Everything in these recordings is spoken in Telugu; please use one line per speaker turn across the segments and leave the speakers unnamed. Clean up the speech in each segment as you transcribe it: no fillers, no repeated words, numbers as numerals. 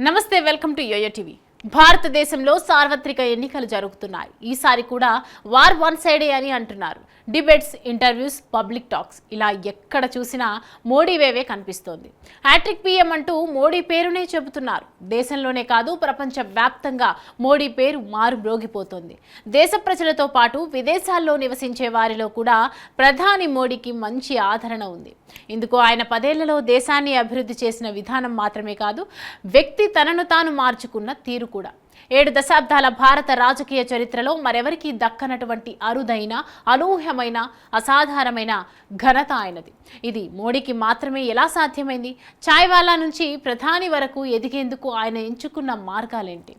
నమస్తే, వెల్కమ్ టు యోయో టీవీ. భారతదేశంలో సార్వత్రిక ఎన్నికలు జరుగుతున్నాయి. ఈసారి కూడా వార్ వన్ సైడే అని అంటున్నారు. డిబేట్స్, ఇంటర్వ్యూస్, పబ్లిక్ టాక్స్ ఇలా ఎక్కడ చూసినా మోడీ వేవే కనిపిస్తోంది. హ్యాట్రిక్ పీఎం అంటూ మోడీ పేరునే చెబుతున్నారు. దేశంలోనే కాదు, ప్రపంచ వ్యాప్తంగా మోడీ పేరు మారుమ్రోగిపోతోంది. దేశ ప్రజలతో పాటు విదేశాల్లో నివసించే వారిలో కూడా ప్రధాని మోడీకి మంచి ఆదరణ ఉంది. ఇందుకు ఆయన 10 ఏళ్లలో దేశాన్ని అభివృద్ధి చేసిన విధానం మాత్రమే కాదు, వ్యక్తి తనను తాను మార్చుకున్న తీరు కూడా. 7 దశాబ్దాల భారత రాజకీయ చరిత్రలో మరెవరికీ దక్కనటువంటి అరుదైన, అనూహ్యమైన, అసాధారణమైన ఘనత ఆయనది. ఇది మోడీకి మాత్రమే ఎలా సాధ్యమైంది? చాయ్వాలా నుంచి ప్రధాని వరకు ఎదిగేందుకు ఆయన ఎంచుకున్న మార్గాలేంటి?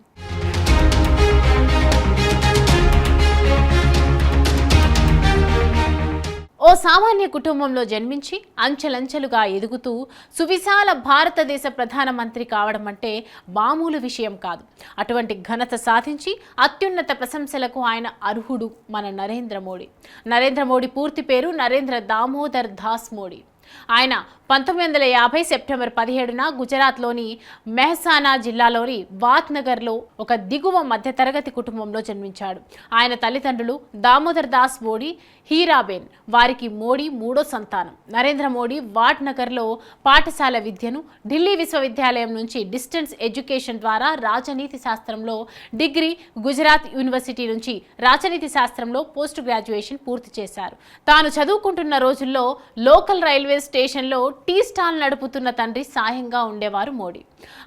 ఓ సామాన్య కుటుంబంలో జన్మించి అంచెలంచెలుగా ఎదుగుతూ సువిశాల భారతదేశ ప్రధానమంత్రి కావడం అంటే మామూలు విషయం కాదు. అటువంటి ఘనత సాధించి అత్యున్నత ప్రశంసలకు ఆయన అర్హుడు మన నరేంద్ర మోడీ. నరేంద్ర మోడీ పూర్తి పేరు నరేంద్ర దామోదర్ దాస్ మోడీ. ఆయన 1950 సెప్టెంబర్ 17న గుజరాత్లోని మెహసానా జిల్లాలోని వాత్నగర్లో ఒక దిగువ మధ్యతరగతి కుటుంబంలో జన్మించాడు. ఆయన తల్లిదండ్రులు దామోదర్ దాస్ మోడీ, హీరాబేన్. వారికి మోడీ 3వ సంతానం. నరేంద్ర మోడీ వాట్నగర్లో పాఠశాల విద్యను, ఢిల్లీ విశ్వవిద్యాలయం నుంచి డిస్టెన్స్ ఎడ్యుకేషన్ ద్వారా రాజనీతి శాస్త్రంలో డిగ్రీ, గుజరాత్ యూనివర్సిటీ నుంచి రాజనీతి శాస్త్రంలో పోస్ట్ గ్రాడ్యుయేషన్ పూర్తి చేశారు. తాను చదువుకుంటున్న రోజుల్లో లోకల్ రైల్వే స్టేషన్లో టీ స్టాల్ నడుపుతున్న తండ్రి సాయంగా ఉండేవారు మోడీ.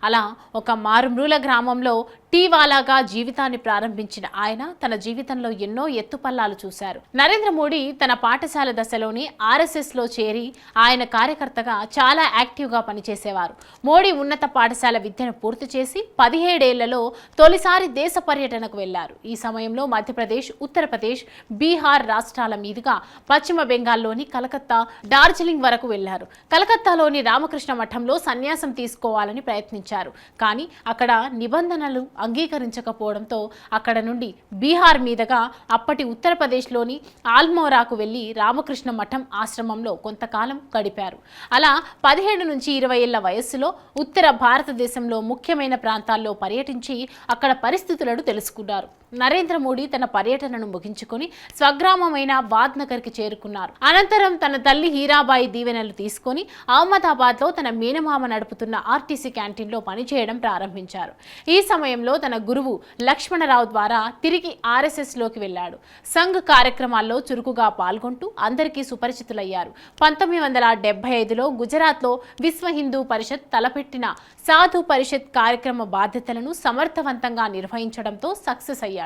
అలా ఒక మారుమూల గ్రామంలో టీవాలాగా జీవితాన్ని ప్రారంభించిన ఆయన తన జీవితంలో ఎన్నో ఎత్తుపల్లాలు చూశారు. నరేంద్ర మోడీ తన పాఠశాల దశలోని ఆర్ఎస్ఎస్లో చేరి ఆయన కార్యకర్తగా చాలా యాక్టివ్గా పనిచేసేవారు. మోడీ ఉన్నత పాఠశాల విద్యను పూర్తి చేసి 17 ఏళ్లలో తొలిసారి దేశ పర్యటనకు వెళ్లారు. ఈ సమయంలో మధ్యప్రదేశ్, ఉత్తరప్రదేశ్, బీహార్ రాష్ట్రాల మీదుగా పశ్చిమ బెంగాల్లోని కలకత్తా, డార్జిలింగ్ వరకు వెళ్లారు. కలకత్తాలోని రామకృష్ణ మఠంలో సన్యాసం తీసుకోవాలని ప్రయత్నించారు. కానీ అక్కడ నిబంధనలు అంగీకరించకపోవడంతో అక్కడ నుండి బీహార్ మీదుగా అప్పటి ఉత్తరప్రదేశ్లోని ఆల్మోరాకు వెళ్లి రామకృష్ణ మఠం ఆశ్రమంలో కొంతకాలం గడిపారు. అలా 17 నుంచి 20 ఏళ్ల వయస్సులో ఉత్తర భారతదేశంలో ముఖ్యమైన ప్రాంతాల్లో పర్యటించి అక్కడ పరిస్థితులను తెలుసుకున్నారు. నరేంద్ర మోడీ తన పర్యటనను ముగించుకొని స్వగ్రామమైన వాద్నగర్కి చేరుకున్నారు. అనంతరం తన తల్లి హీరాబాయి దీవెనలు తీసుకొని అహ్మదాబాద్లో తన మేనమామ నడుపుతున్న ఆర్టీసీ క్యాంటీన్లో పనిచేయడం ప్రారంభించారు. ఈ సమయంలో తన గురువు లక్ష్మణరావు ద్వారా తిరిగి ఆర్ఎస్ఎస్లోకి వెళ్లాడు. సంఘ్ కార్యక్రమాల్లో చురుకుగా పాల్గొంటూ అందరికీ సుపరిచితులయ్యారు. 1975లో గుజరాత్లో విశ్వ హిందూ పరిషత్ తలపెట్టిన సాధు పరిషత్ కార్యక్రమ బాధ్యతలను సమర్థవంతంగా నిర్వహించడంతో సక్సెస్ అయ్యాడు.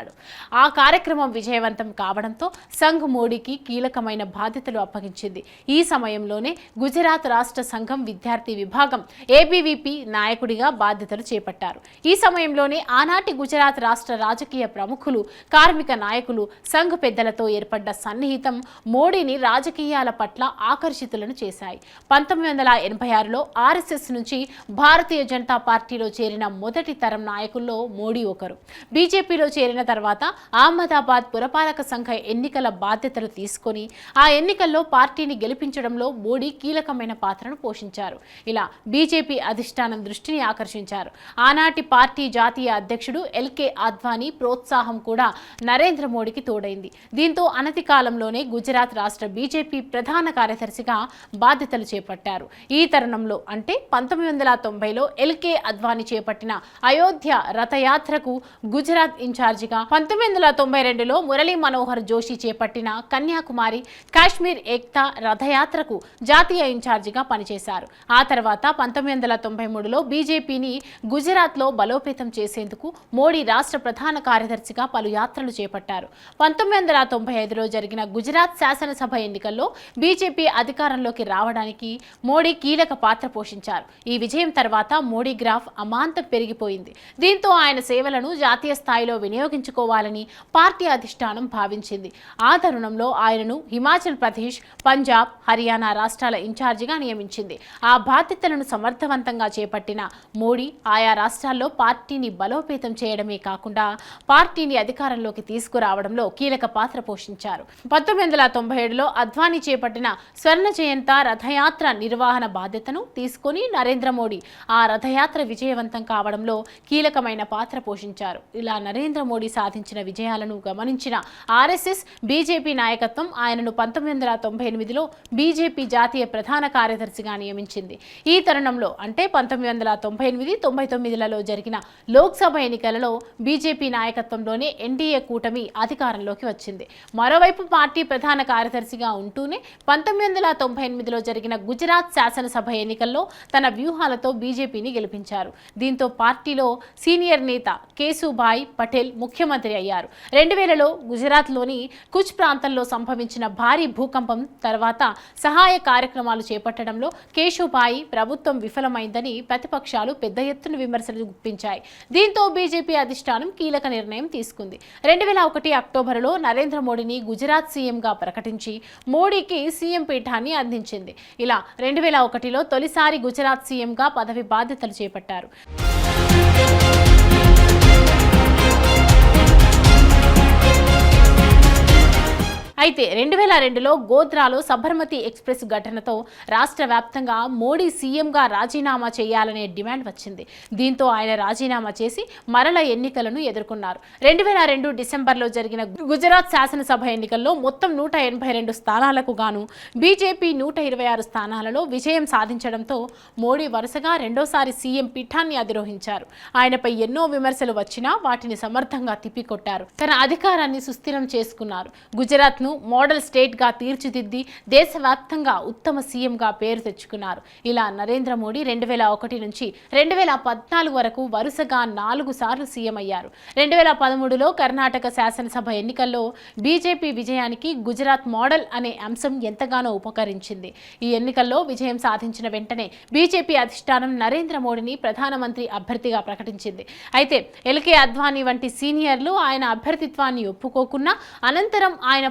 ఆ కార్యక్రమం విజయవంతం కావడంతో సంఘ్ మోడీకి కీలకమైన బాధ్యతలు అప్పగించింది. ఈ సమయంలోనే గుజరాత్ రాష్ట్ర సంఘం విద్యార్థి విభాగం ఏబీవీపీ నాయకుడిగా బాధ్యతలు చేపట్టారు. ఈ సమయంలోనే ఆనాటి గుజరాత్ రాష్ట్ర రాజకీయ ప్రముఖులు, కార్మిక నాయకులు, సంఘ్ పెద్దలతో ఏర్పడ్డ సన్నిహితం మోడీని రాజకీయాల పట్ల ఆకర్షితులను చేశాయి. 1986లో ఆర్ఎస్ఎస్ నుంచి భారతీయ జనతా పార్టీలో చేరిన మొదటి తరం నాయకుల్లో మోడీ ఒకరు. బీజేపీలో చేరిన తర్వాత అహ్మదాబాద్ పురపాలక సంఘ ఎన్నికల బాధ్యతలు తీసుకొని ఆ ఎన్నికల్లో పార్టీని గెలిపించడంలో మోడీ కీలకమైన పాత్రను పోషించారు. ఇలా బీజేపీ అధిష్టానం దృష్టిని ఆకర్షించారు. ఆనాటి పార్టీ జాతీయ అధ్యక్షుడు ఎల్కే అద్వానీ ప్రోత్సాహం కూడా నరేంద్ర మోడీకి తోడైంది. దీంతో అనతి కాలంలోనే గుజరాత్ రాష్ట్ర బీజేపీ ప్రధాన కార్యదర్శిగా బాధ్యతలు చేపట్టారు. ఈ తరుణంలో అంటే 1990లో ఎల్కే అద్వానీ చేపట్టిన అయోధ్య రథయాత్రకు గుజరాత్ ఇన్ఛార్జిగా, 1992లో మురళీ మనోహర్ జోషి చేపట్టిన కన్యాకుమారి కాశ్మీర్ ఏక్తా రథయాత్రకు జాతీయ ఇన్ఛార్జిగా పనిచేశారు. ఆ తర్వాత 1993లో బీజేపీని గుజరాత్లో బలోపేతం చేసేందుకు మోడీ రాష్ట్ర ప్రధాన కార్యదర్శిగా పలు యాత్రలు చేపట్టారు. 1995లో జరిగిన గుజరాత్ శాసనసభ ఎన్నికల్లో బీజేపీ అధికారంలోకి రావడానికి మోడీ కీలక పాత్ర పోషించారు. ఈ విజయం తర్వాత మోడీ గ్రాఫ్ అమాంతం పెరిగిపోయింది. దీంతో ఆయన సేవలను జాతీయ స్థాయిలో వినియోగించుకోవాలని పార్టీ అధిష్టానం భావించింది. ఆ తరుణంలో ఆయనను హిమాచల్ ప్రదేశ్, పంజాబ్, హర్యానా రాష్ట్రాల ఇన్ఛార్జిగా నియమించింది. ఆ బాధ్యతలను సమర్థవంతంగా చేపట్టిన మోడీ ఆయా రాష్ట్రాల్లో పార్టీని బలో బలోపేతం చేయడమే కాకుండా పార్టీని అధికారంలోకి తీసుకురావడంలో కీలక పాత్ర పోషించారు. 1997లో అద్వానీ చేపట్టిన స్వర్ణ జయంత రథయాత్ర నిర్వహణ బాధ్యతను తీసుకుని నరేంద్ర మోడీ ఆ రథయాత్ర విజయవంతం కావడంలో కీలకమైన పాత్ర పోషించారు. ఇలా నరేంద్ర మోడీ సాధించిన విజయాలను గమనించిన ఆర్ఎస్ఎస్, బీజేపీ నాయకత్వం ఆయనను 1998లో బీజేపీ జాతీయ ప్రధాన కార్యదర్శిగా నియమించింది. ఈ తరుణంలో అంటే 1998-99లలో జరిగిన లోక్సభ ఎన్నికలలో బీజేపీ నాయకత్వంలోనే ఎన్డీఏ కూటమి అధికారంలోకి వచ్చింది. మరోవైపు పార్టీ ప్రధాన కార్యదర్శిగా ఉంటూనే 1998లో జరిగిన గుజరాత్ శాసనసభ ఎన్నికల్లో తన వ్యూహాలతో బీజేపీని గెలిపించారు. దీంతో పార్టీలో సీనియర్ నేత కేశుభాయ్ పటేల్ ముఖ్యమంత్రి అయ్యారు. 2000లో గుజరాత్లోని కుచ్ ప్రాంతంలో సంభవించిన భారీ భూకంపం తర్వాత సహాయ కార్యక్రమాలు చేపట్టడంలో కేశుభాయ్ ప్రభుత్వం విఫలమైందని ప్రతిపక్షాలు పెద్ద ఎత్తున విమర్శలు గుప్పించాయి. దీంతో బీజేపీ అధిష్టానం కీలక నిర్ణయం తీసుకుంది. 2001 అక్టోబర్లో నరేంద్ర మోడీని గుజరాత్ సీఎంగా ప్రకటించి మోడీకి సీఎం పీఠాన్ని అందించింది. ఇలా 2001లో తొలిసారి గుజరాత్ సీఎంగా పదవి బాధ్యతలు చేపట్టారు. అయితే 2002లో గోధ్రాలో సబర్మతి ఎక్స్ప్రెస్ ఘటనతో రాష్ట్ర వ్యాప్తంగా మోడీ సీఎంగా రాజీనామా చేయాలనే డిమాండ్ వచ్చింది. దీంతో ఆయన రాజీనామా చేసి మరల ఎన్నికలను ఎదుర్కొన్నారు. 2002 డిసెంబర్లో జరిగిన గుజరాత్ శాసనసభ ఎన్నికల్లో మొత్తం 182 స్థానాలకు గాను బీజేపీ 126 స్థానాలలో విజయం సాధించడంతో మోడీ వరుసగా రెండోసారి సీఎం పీఠాన్ని అధిరోహించారు. ఆయనపై ఎన్నో విమర్శలు వచ్చినా వాటిని సమర్థంగా తిప్పికొట్టారు. తన అధికారాన్ని సుస్థిరం చేసుకున్నారు. గుజరాత్ను మోడల్ స్టేట్ గా తీర్చిదిద్ది దేశవ్యాప్తంగా ఉత్తమ సీఎంగా పేరు తెచ్చుకున్నారు. ఇలా నరేంద్ర మోడీ 2001 నుంచి 2014 వరకు వరుసగా 4 సార్లు సీఎం అయ్యారు. 2013లో కర్ణాటక శాసనసభ ఎన్నికల్లో బీజేపీ విజయానికి గుజరాత్ మోడల్ అనే అంశం ఎంతగానో ఉపకరించింది. ఈ ఎన్నికల్లో విజయం సాధించిన వెంటనే బీజేపీ అధిష్టానం నరేంద్ర మోడీని ప్రధానమంత్రి అభ్యర్థిగా ప్రకటించింది. అయితే ఎల్కే అద్వానీ వంటి సీనియర్లు ఆయన అభ్యర్థిత్వాన్ని ఒప్పుకోకున్నా అనంతరం ఆయన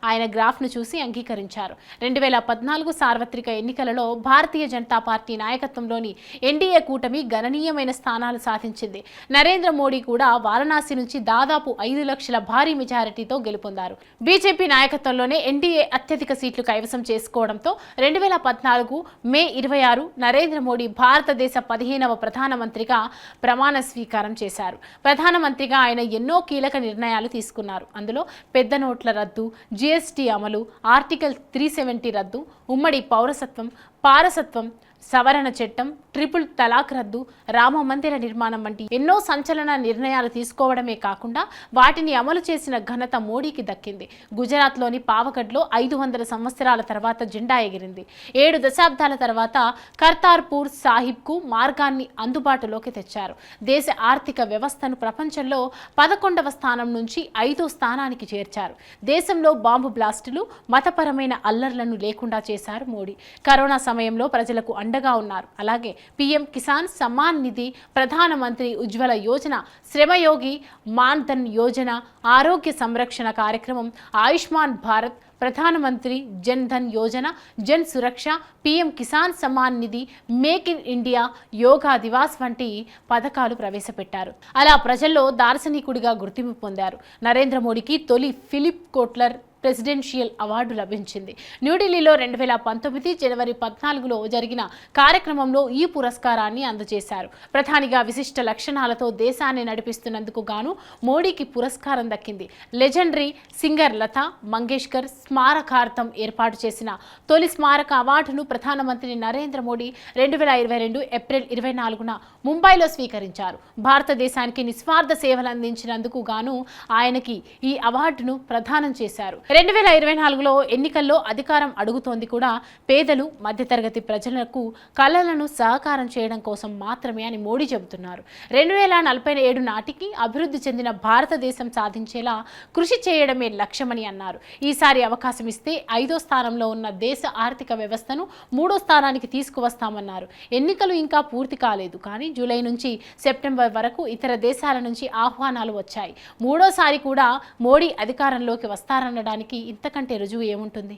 ఆయన గ్రాఫ్ను చూసి అంగీకరించారు. 2014 సార్వత్రిక ఎన్నికలలో భారతీయ జనతా పార్టీ నాయకత్వంలోని ఎన్డీఏ కూటమి గణనీయమైన స్థానాలు సాధించింది. నరేంద్ర మోడీ కూడా వారణాసి నుంచి దాదాపు 5 లక్షల భారీ మెజారిటీతో గెలుపొందారు. బీజేపీ నాయకత్వంలోనే ఎన్డీఏ అత్యధిక సీట్లు కైవసం చేసుకోవడంతో 2014 మే 26 నరేంద్ర మోడీ భారతదేశ 15వ ప్రధానమంత్రిగా ప్రమాణ స్వీకారం చేశారు. ప్రధానమంత్రిగా ఆయన ఎన్నో కీలక నిర్ణయాలు తీసుకున్నారు. అందులో పెద్ద నోట్ల రద్దు, జీఎస్టీ అమలు, ఆర్టికల్ 370 రద్దు, ఉమ్మడి పౌరసత్వం, పారసత్వం సవరణ చట్టం, ట్రిపుల్ తలాక్ రద్దు, రామ మందిర నిర్మాణం వంటి ఎన్నో సంచలన నిర్ణయాలు తీసుకోవడమే కాకుండా వాటిని అమలు చేసిన ఘనత మోడీకి దక్కింది. గుజరాత్లోని పావగఢ్లో 500 సంవత్సరాల తర్వాత జెండా ఎగిరింది. 7 దశాబ్దాల తర్వాత కర్తార్పూర్ సాహిబ్కు మార్గాన్ని అందుబాటులోకి తెచ్చారు. దేశ ఆర్థిక వ్యవస్థను ప్రపంచంలో 11వ స్థానం నుంచి 5వ స్థానానికి చేర్చారు. దేశంలో బాంబు బ్లాస్టులు, మతపరమైన అల్లర్లను లేకుండా చేశారు మోడీ. కరోనా సమయంలో ప్రజలకు అండగా ఉన్నారు. అలాగే పీఎం కిసాన్ సమ్మాన్ నిధి, ప్రధానమంత్రి ఉజ్వల యోజన, శ్రమయోగి మాన్ధన్ యోజన, ఆరోగ్య సంరక్షణ కార్యక్రమం, Ayushman Bharat, Pradhan Mantri Jan Dhan Yojana, Jan Suraksha, PM Kisan Samman Nidhi, make in India, Yoga Divas వంటి పథకాలు ప్రవేశపెట్టారు. అలా ప్రజల్లో దార్శనికుడిగా గుర్తింపు పొందారు. నరేంద్ర మోడీకి తొలి ఫిలిప్ కోట్లర్ ప్రెసిడెన్షియల్ అవార్డు లభించింది. న్యూఢిల్లీలో 2019 జనవరి 14లో జరిగిన కార్యక్రమంలో ఈ పురస్కారాన్ని అందజేశారు. ప్రధానిగా విశిష్ట లక్షణాలతో దేశాన్ని నడిపిస్తున్నందుకు గాను మోడీకి పురస్కారం దక్కింది. లెజెండరీ సింగర్ లతా మంగేష్కర్ స్మారకార్థం ఏర్పాటు చేసిన తొలి స్మారక అవార్డును ప్రధానమంత్రి నరేంద్ర మోడీ 2022 ఏప్రిల్ 24న ముంబైలో స్వీకరించారు. భారతదేశానికి నిస్వార్థ సేవలు అందించినందుకు గాను ఆయనకి ఈ అవార్డును ప్రదానం చేశారు. 2024లో ఎన్నికల్లో అధికారం అడుగుతోంది కూడా పేదలు, మధ్యతరగతి ప్రజలకు కళలను సహకారం చేయడం కోసం మాత్రమే అని మోడీ చెబుతున్నారు. 2047 నాటికి అభివృద్ధి చెందిన భారతదేశం సాధించేలా కృషి చేయడమే లక్ష్యమని అన్నారు. ఈసారి అవకాశం ఇస్తే 5వ స్థానంలో ఉన్న దేశ ఆర్థిక వ్యవస్థను 3వ స్థానానికి తీసుకువస్తామన్నారు. ఎన్నికలు ఇంకా పూర్తి కాలేదు, కానీ జూలై నుంచి సెప్టెంబర్ వరకు ఇతర దేశాల నుంచి ఆహ్వానాలు వచ్చాయి. 3వసారి కూడా మోడీ అధికారంలోకి వస్తారనడానికి ఇంతకంటే రుజువు ఏముంటుంది?